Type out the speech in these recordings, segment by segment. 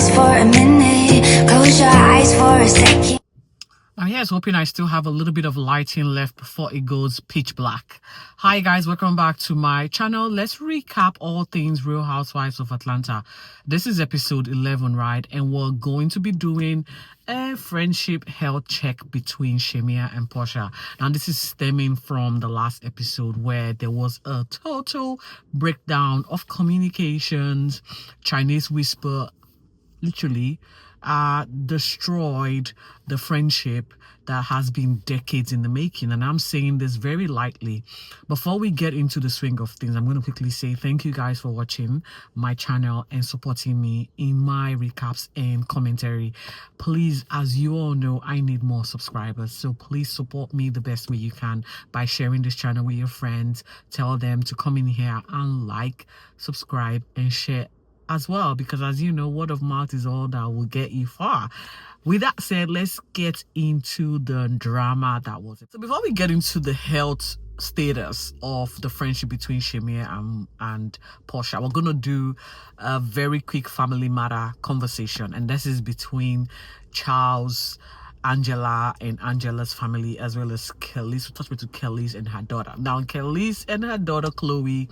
just for a minute. Close your eyes for a second. Now, here's hoping I still have a little bit of lighting left before it goes pitch black. Hi guys, welcome back to my channel. Let's recap all things Real Housewives of Atlanta. This is episode 11, right? And we're going to be doing a friendship health check between Shamea and Porsha. Now, this is stemming from the last episode where there was a total breakdown of communications. Chinese whisper literally destroyed the friendship that has been decades in the making. And I'm saying this very lightly. Before we get into the swing of things, I'm going to quickly say thank you guys for watching my channel and supporting me in my recaps and commentary. Please, as you all know, I need more subscribers. So please support me the best way you can by sharing this channel with your friends. Tell them to come in here and like, subscribe, and share as well, because as you know, word of mouth is all that will get you far. With that said, let's get into the drama that was it. So before we get into the health status of the friendship between Shamea and Porsha, we're gonna do a very quick family matter conversation, and this is between Charles, Angela, and Angela's family, as well as Kelly. So touch me to Kelly's and her daughter. Now, Kelly's and her daughter Chloe,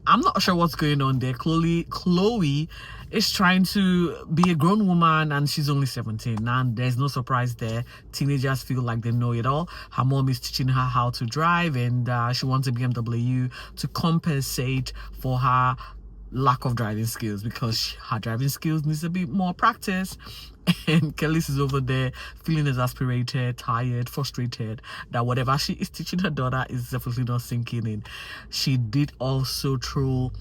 I'm not sure what's going on there. Chloe is trying to be a grown woman and she's only 17. And there's no surprise there. Teenagers feel like they know it all. Her mom is teaching her how to drive, and she wants a BMW to compensate for her lack of driving skills, because her driving skills needs a bit more practice. And Kelly's is over there feeling exasperated, tired, frustrated that whatever she is teaching her daughter is definitely not sinking in. She did also throw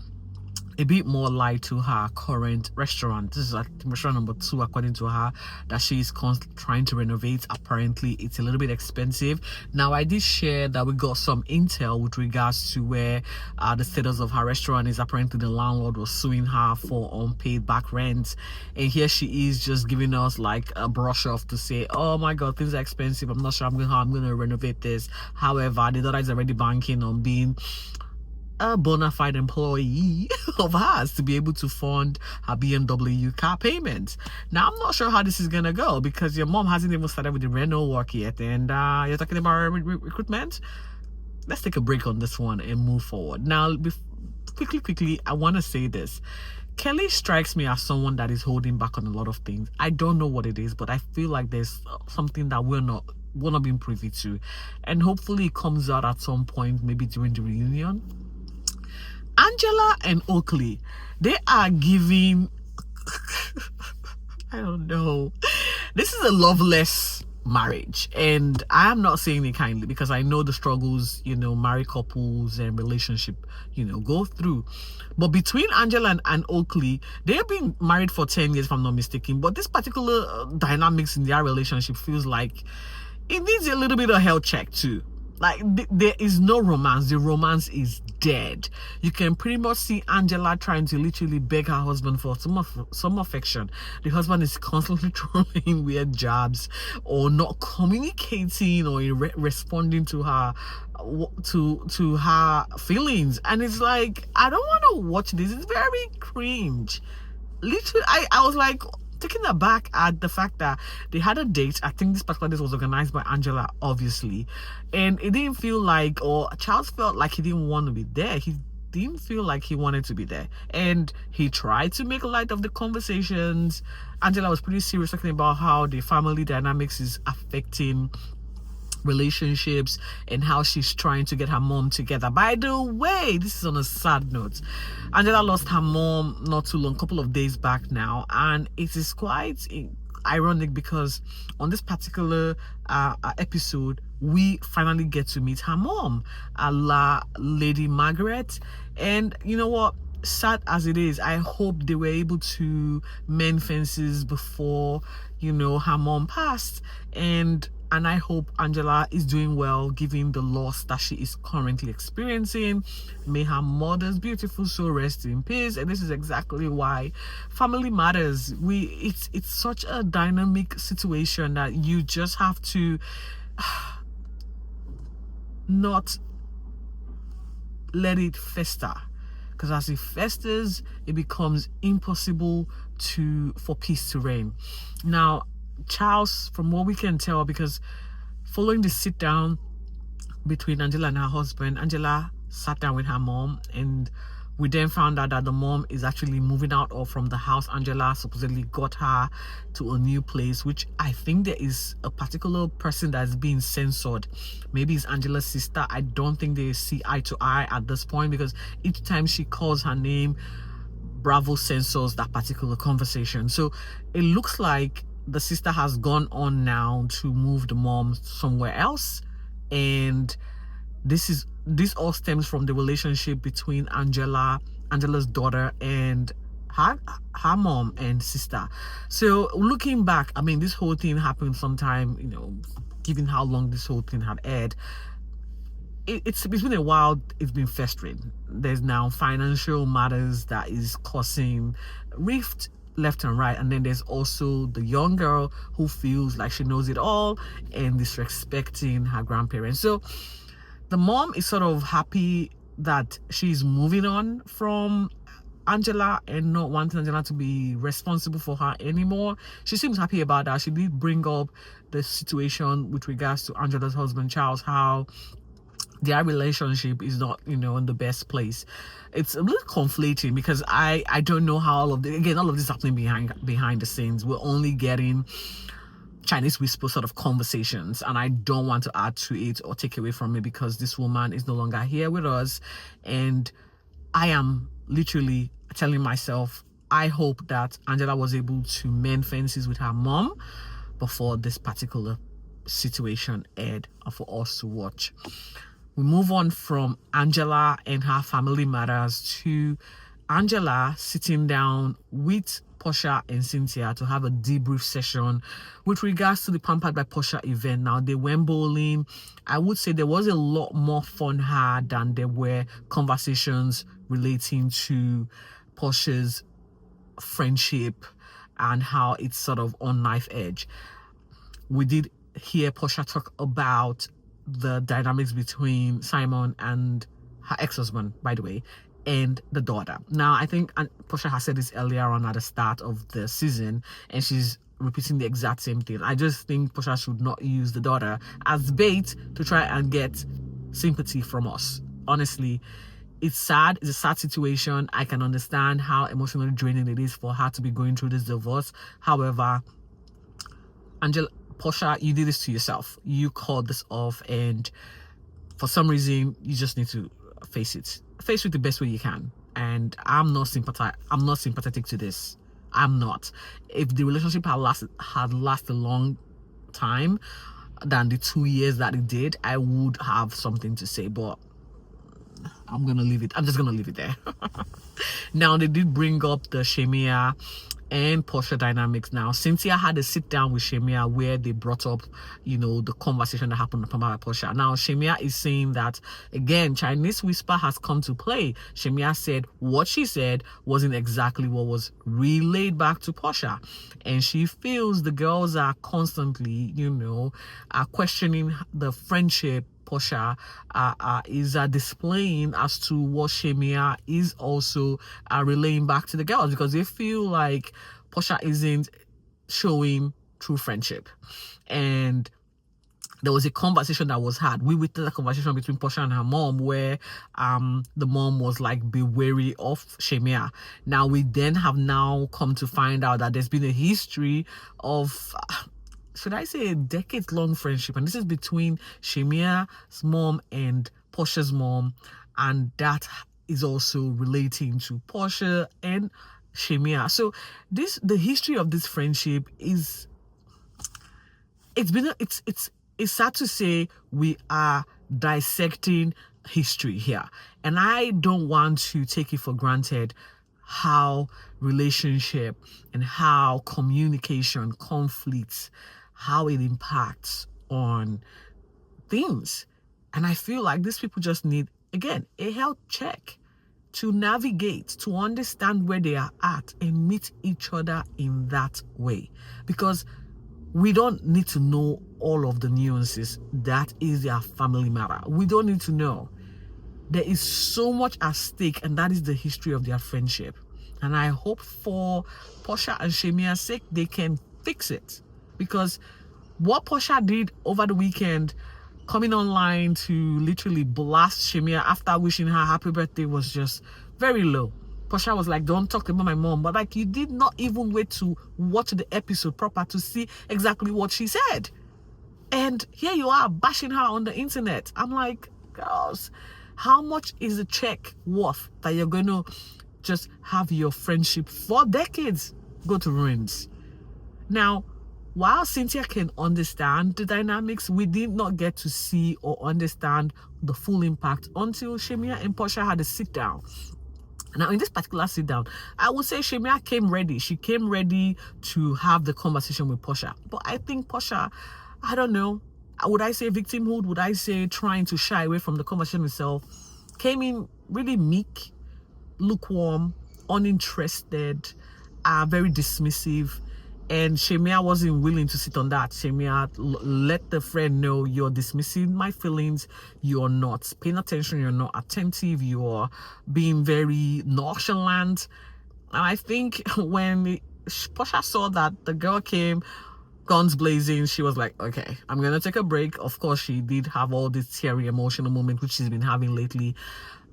a bit more light to her current restaurant. This is restaurant number 2, according to her, that she is trying to renovate. Apparently it's a little bit expensive. Now, I did share that we got some intel with regards to where the status of her restaurant is. Apparently the landlord was suing her for unpaid back rent, and here she is just giving us like a brush off to say, oh my god, things are expensive, I'm not sure how I'm going to renovate this. However, the daughter is already banking on being a bona fide employee of hers to be able to fund her BMW car payments. Now, I'm not sure how this is gonna go, because your mom hasn't even started with the rental work yet, and you're talking about recruitment. Let's take a break on this one and move forward. Now, quickly, I want to say this. Kelly strikes me as someone that is holding back on a lot of things. I don't know what it is, but I feel like there's something that we're not being privy to, and hopefully it comes out at some point, maybe during the reunion. Angela and Oakley, they are giving I don't know, this is a loveless marriage, and I am not saying it kindly, because I know the struggles, you know, married couples and relationship, you know, go through. But between Angela and Oakley, they've been married for 10 years if I'm not mistaken, but this particular dynamics in their relationship feels like it needs a little bit of health check too. Like, there is no romance. The romance is dead. You can pretty much see Angela trying to literally beg her husband for some affection. The husband is constantly throwing weird jabs, or not communicating, or responding to her to her feelings. And it's like, I don't want to watch this. It's very cringe. Literally, I was like taken aback at the fact that they had a date. I think this particular date was organized by Angela, obviously, and it didn't feel like, or Charles felt like he didn't want to be there. He didn't feel like he wanted to be there, and he tried to make light of the conversations. Angela was pretty serious, talking about how the family dynamics is affecting relationships and how she's trying to get her mom together. By the way, this is on a sad note. Angela lost her mom not too long, couple of days back now, and it is quite ironic because on this particular episode we finally get to meet her mom, Lady Margaret. And you know what, sad as it is, I hope they were able to mend fences before, you know, her mom passed, and I hope Angela is doing well given the loss that she is currently experiencing. May her mother's beautiful soul rest in peace. And this is exactly why family matters. It's such a dynamic situation that you just have to not let it fester. because as it festers, it becomes impossible for peace to reign. Now, Charles, from what we can tell, because following the sit down between Angela and her husband, Angela sat down with her mom, and we then found out that the mom is actually moving out or from the house Angela supposedly got her to a new place, which I think there is a particular person that's being censored. Maybe it's Angela's sister. I don't think they see eye to eye at this point, because each time she calls her name, Bravo censors that particular conversation. So it looks like the sister has gone on now to move the mom somewhere else, and this all stems from the relationship between Angela's daughter, and her mom and sister. So looking back, I mean, this whole thing happened sometime, given how long this whole thing had aired, it's been a while. It's been festering. There's now financial matters that is causing rift left and right, and then there's also the young girl who feels like she knows it all and disrespecting her grandparents. So the mom is sort of happy that she's moving on from Angela and not wanting Angela to be responsible for her anymore. She seems happy about that. She did bring up the situation with regards to Angela's husband Charles, how their relationship is not, in the best place. It's a little conflating, because I don't know how all of this is happening behind the scenes. We're only getting Chinese whisper sort of conversations, and I don't want to add to it or take away from it, because this woman is no longer here with us, and I am literally telling myself, I hope that Angela was able to mend fences with her mom before this particular situation aired for us to watch. We move on from Angela and her family matters to Angela sitting down with Porsha and Cynthia to have a debrief session with regards to the Pampered by Porsha event. Now, they went bowling. I would say there was a lot more fun had than there were conversations relating to Porsha's friendship and how it's sort of on knife edge. We did hear Porsha talk about the dynamics between Simon and her ex-husband, by the way, and the daughter. Now, I think Porsha has said this earlier on at the start of the season, and she's repeating the exact same thing. I just think Porsha should not use the daughter as bait to try and get sympathy from us. Honestly, it's sad. It's a sad situation. I can understand how emotionally draining it is for her to be going through this divorce. However, Porsha, you did this to yourself. You called this off, and for some reason, you just need to face it. Face it the best way you can. And I'm not sympathetic to this. I'm not. If the relationship had lasted a long time than the 2 years that it did, I would have something to say, but I'm just gonna leave it there. Now, they did bring up the Shamea and Porsha dynamics. Now, Cynthia had a sit down with Shamea where they brought up, the conversation that happened about Porsha. Now, Shamea is saying that, again, Chinese whisper has come to play. Shamea said what she said wasn't exactly what was relayed back to Porsha. And she feels the girls are constantly, are questioning the friendship Porsha is displaying as to what Shamea is also relaying back to the girls, because they feel like Porsha isn't showing true friendship. And there was a conversation that was had. We witnessed a conversation between Porsha and her mom where the mom was like, be wary of Shamea. Now, we then have now come to find out that there's been a history of should I say a decades-long friendship, and this is between Shamea's mom and Porsha's mom, and that is also relating to Porsha and Shamea. So the history of this friendship is, it's sad to say we are dissecting history here, and I don't want to take it for granted how relationship and how communication, conflicts, how it impacts on things. And I feel like these people just need, again, a health check to navigate, to understand where they are at and meet each other in that way. Because we don't need to know all of the nuances. That is their family matter. We don't need to know. there is so much at stake, and that is the history of their friendship. And I hope for Porsha and Shamea's sake, they can fix it. Because what Porsha did over the weekend, coming online to literally blast Shamea after wishing her happy birthday, was just very low. Porsha was like, don't talk about my mom. But like, you did not even wait to watch the episode proper to see exactly what she said. And here you are bashing her on the internet. I'm like, girls, how much is the check worth that you're going to just have your friendship for decades go to ruins? Now, while Cynthia can understand the dynamics, we did not get to see or understand the full impact until Shamea and Porsha had a sit down. Now, in this particular sit down, I would say Shamea came ready. She came ready to have the conversation with Porsha. But I think Porsha, I don't know, would I say victimhood? Would I say trying to shy away from the conversation itself? Came in really meek, lukewarm, uninterested, very dismissive. And Shamea wasn't willing to sit on that. Shamea let the friend know, you're dismissing my feelings, you're not paying attention, you're not attentive, you're being very nonchalant. And I think when Porsha saw that the girl came guns blazing, she was like, okay, I'm gonna take a break. Of course, she did have all this teary emotional moment which she's been having lately.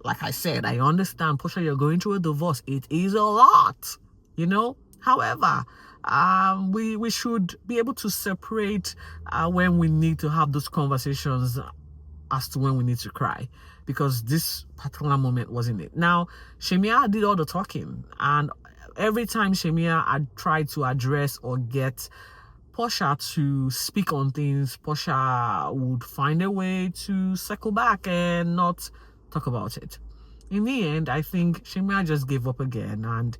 Like I said, I understand, Porsha, you're going through a divorce. It is a lot, you know. However, we should be able to separate when we need to have those conversations as to when we need to cry, because this particular moment wasn't it. Now, Shamea did all the talking, and every time Shamea had tried to address or get Porsha to speak on things, Porsha would find a way to circle back and not talk about it. In the end, I think Shamea just gave up again and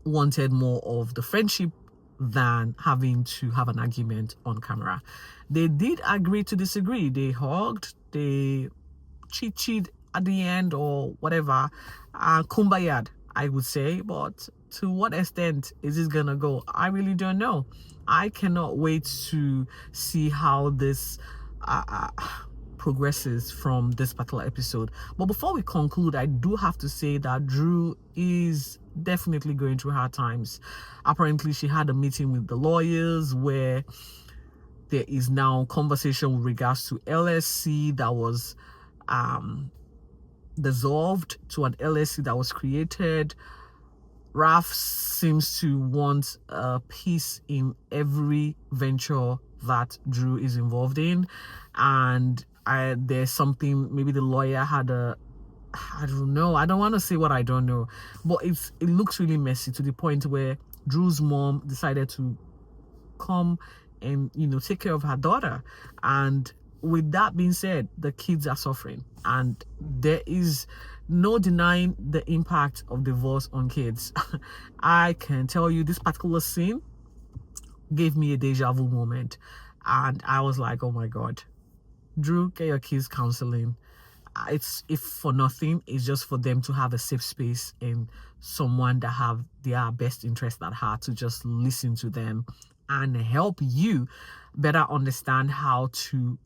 wanted more of the friendship than having to have an argument on camera. They did agree to disagree. They hugged, they chit-chit at the end or whatever, kumbayad, I would say. But to what extent is this gonna go? I really don't know. I cannot wait to see how this progresses from this particular episode. But before we conclude, I do have to say that Drew is definitely going through hard times. Apparently, she had a meeting with the lawyers where there is now conversation with regards to LSC that was dissolved to an LSC that was created. Raf seems to want peace in every venture that Drew is involved in, and there's something, maybe the lawyer had I don't know, I don't want to say what I don't know, but it looks really messy to the point where Drew's mom decided to come and, you know, take care of her daughter. And with that being said, the kids are suffering, and there is no denying the impact of divorce on kids. I can tell you, this particular scene gave me a deja vu moment, and I was like, oh my God, Drew, get your kids counseling. It's, if for nothing, it's just for them to have a safe space and someone that have their best interest at heart to just listen to them and help you better understand how to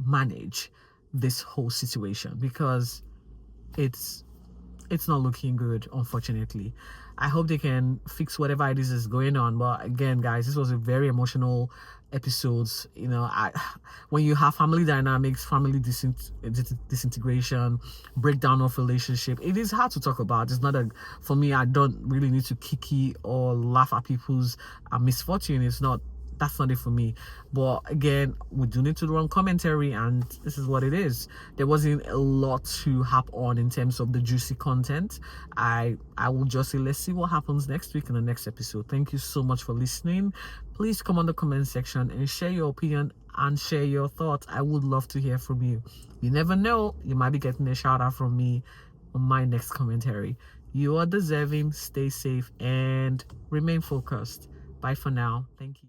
manage this whole situation, because it's not looking good, unfortunately. I hope they can fix whatever it is going on. But again, guys, this was a very emotional episodes. You know, when you have family dynamics, family disintegration, breakdown of relationship, it is hard to talk about. It's not for me, I don't really need to kiki or laugh at people's misfortune. That's not it for me. But again, we do need to run commentary, and this is what it is. There wasn't a lot to hop on in terms of the juicy content. I will just say, let's see what happens next week in the next episode. Thank you so much for listening. Please come on the comment section and share your opinion and share your thoughts. I would love to hear from you. You never know, you might be getting a shout out from me on my next commentary. You are deserving. Stay safe and remain focused. Bye for now. Thank you.